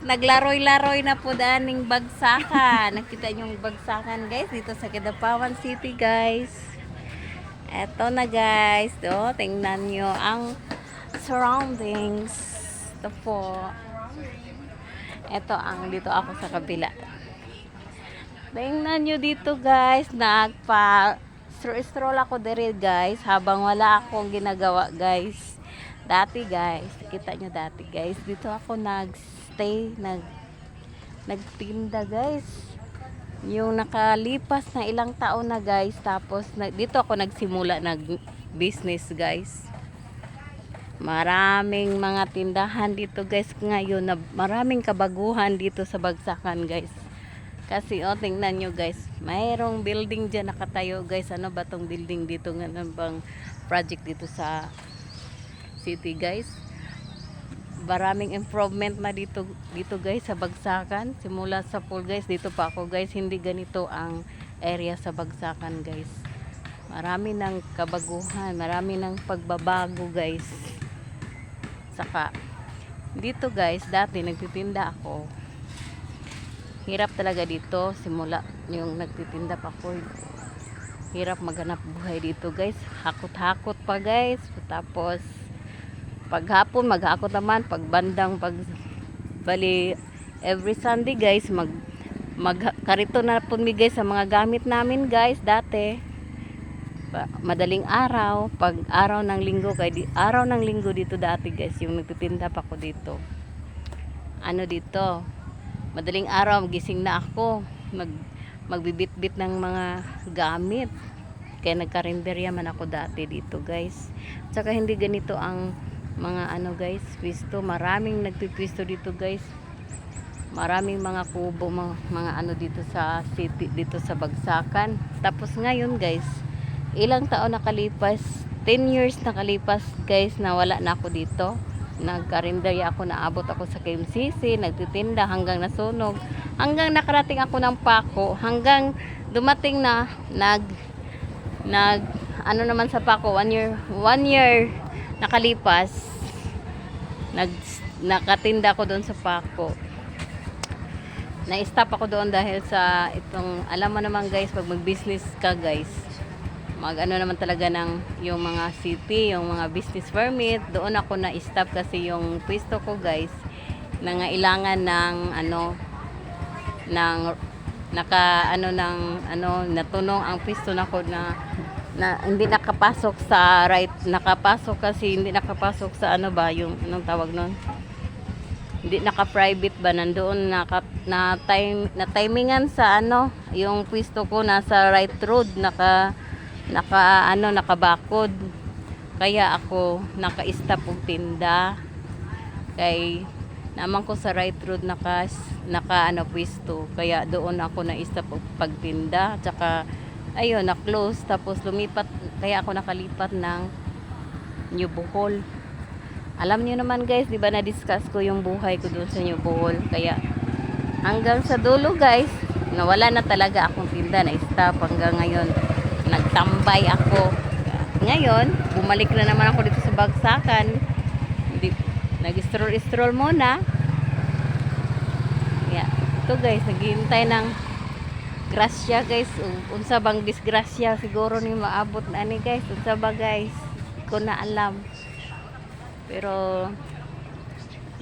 naglaroy-laroy na po daning bagsakan. Nakita niyo yung bagsakan guys dito sa Kidapawan City guys. Eto na guys. Do, tingnan niyo ang surroundings. Ito po. Ito ang dito ako sa kabila. Tingnan niyo dito guys. Stroll ako dere guys habang wala akong ginagawa guys. Dati guys, kita nyo dati guys, dito ako nagstay, nagtinda guys. Yung nakalipas na ilang taon na guys, tapos dito ako nagsimula business guys. Maraming mga tindahan dito guys ngayon, na maraming kabaguhan dito sa Bagsakan guys. Kasi tingnan nyo guys, mayroong building dyan nakatayo guys. Ano ba tong building dito? Nga bang project dito sa city guys. Maraming improvement na dito guys sa Bagsakan. Simula sa pool guys, dito pa ako guys, hindi ganito ang area sa Bagsakan guys. Marami ng kabaguhan, marami ng pagbabago guys. Saka dito guys, dati nagtitinda ako. Hirap talaga dito simula yung nagtitinda pa ako. Hirap maghanap buhay dito guys. Hakot-hakot pa guys. Tapos paghapon maghakot naman, pag bandang bali every Sunday guys magkarito na po mi guys sa mga gamit namin guys dati. Madaling araw, pag araw ng linggo araw ng linggo dito dati guys yung nagtitinda pa ko dito. Ano dito? Madaling araw magising na ako, magbibitbit ng mga gamit. Kaya nagkarinderya man ako dati dito guys. Tsaka hindi ganito ang mga ano guys, pwesto. Maraming nagpipwesto dito guys. Maraming mga kubo, mga ano dito sa city, dito sa Bagsakan. Tapos ngayon guys, ilang taon nakalipas, 10 years nakalipas guys na wala na ako dito. Nagkarinderya ako, naabot ako sa KMCC, nagtitinda hanggang nasunog. Hanggang nakarating ako ng Paco, hanggang dumating na ano naman sa Paco, 1 year nakalipas, nakatinda ako doon sa Paco. Na-stop ako doon dahil sa itong, alam mo naman guys, pag mag-business ka guys, ano naman talaga ng yung mga city, yung mga business permit, doon ako na-stop kasi yung pwesto ko guys, nangailangan ng natunong ang pwesto nako na hindi nakapasok sa nakapasok kasi hindi nakapasok sa yung anong tawag nun, hindi naka-private ba, nandoon na timingan sa yung pwesto ko nasa right road, nakabakod, kaya ako naka-stop og tinda kay naman ko sa right road pwesto, kaya doon ako na-stop og pagtinda. Tsaka ayun, na-close, tapos lumipat, kaya ako nakalipat ng New Bohol. Alam niyo naman guys, di ba na-discuss ko yung buhay ko doon sa New Bohol, kaya hanggang sa dulo guys, nawala na talaga akong tinda, na-stop hanggang ngayon. Nagtambay ako. Ngayon, bumalik na naman ako dito sa Bagsakan. Nag-stroll muna. Yeah. Ito guys, naghihintay ng grasya guys. Unsa bang disgrasya siguro ni maabot na ni guys. Unsa ba guys? Hindi ko na alam. Pero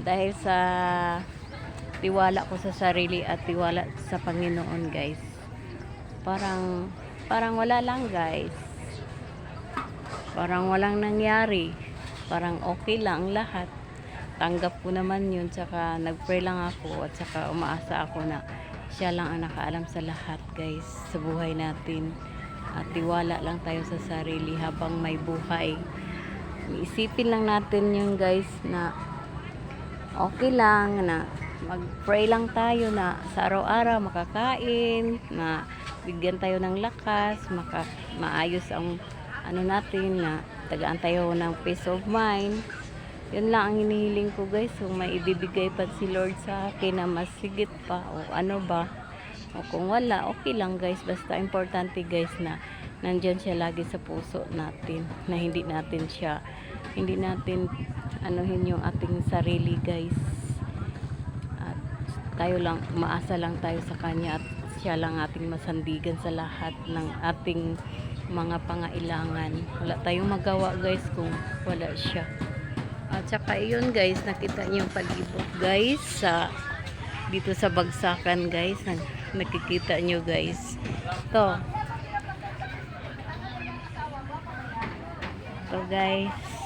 dahil sa tiwala ko sa sarili at tiwala sa Panginoon guys, parang wala lang guys, parang walang nangyari, parang okay lang lahat, tanggap ko naman yun. Tsaka nagpray lang ako, at saka umaasa ako na siya lang ang nakaalam sa lahat guys sa buhay natin, at tiwala lang tayo sa sarili habang may buhay. Isipin lang natin yun guys, na okay lang na mag-pray lang tayo na sa araw-araw makakain, na bigyan tayo ng lakas, maayos ang natin, na tagaan tayo ng peace of mind. Yun lang ang hinihiling ko guys. Kung may ibibigay pa si Lord sa akin na mas sigit pa o ano ba, o kung wala, okay lang guys. Basta importante guys na nandyan siya lagi sa puso natin, na hindi natin anuhin yung ating sarili guys. At umaasa lang tayo sa kanya at siya lang ating masandigan sa lahat ng ating mga pangailangan. Wala tayong magawa guys kung wala siya. At saka yun guys, nakita niyo yung palibot guys dito sa bagsakan guys. Nakikita niyo guys. To guys.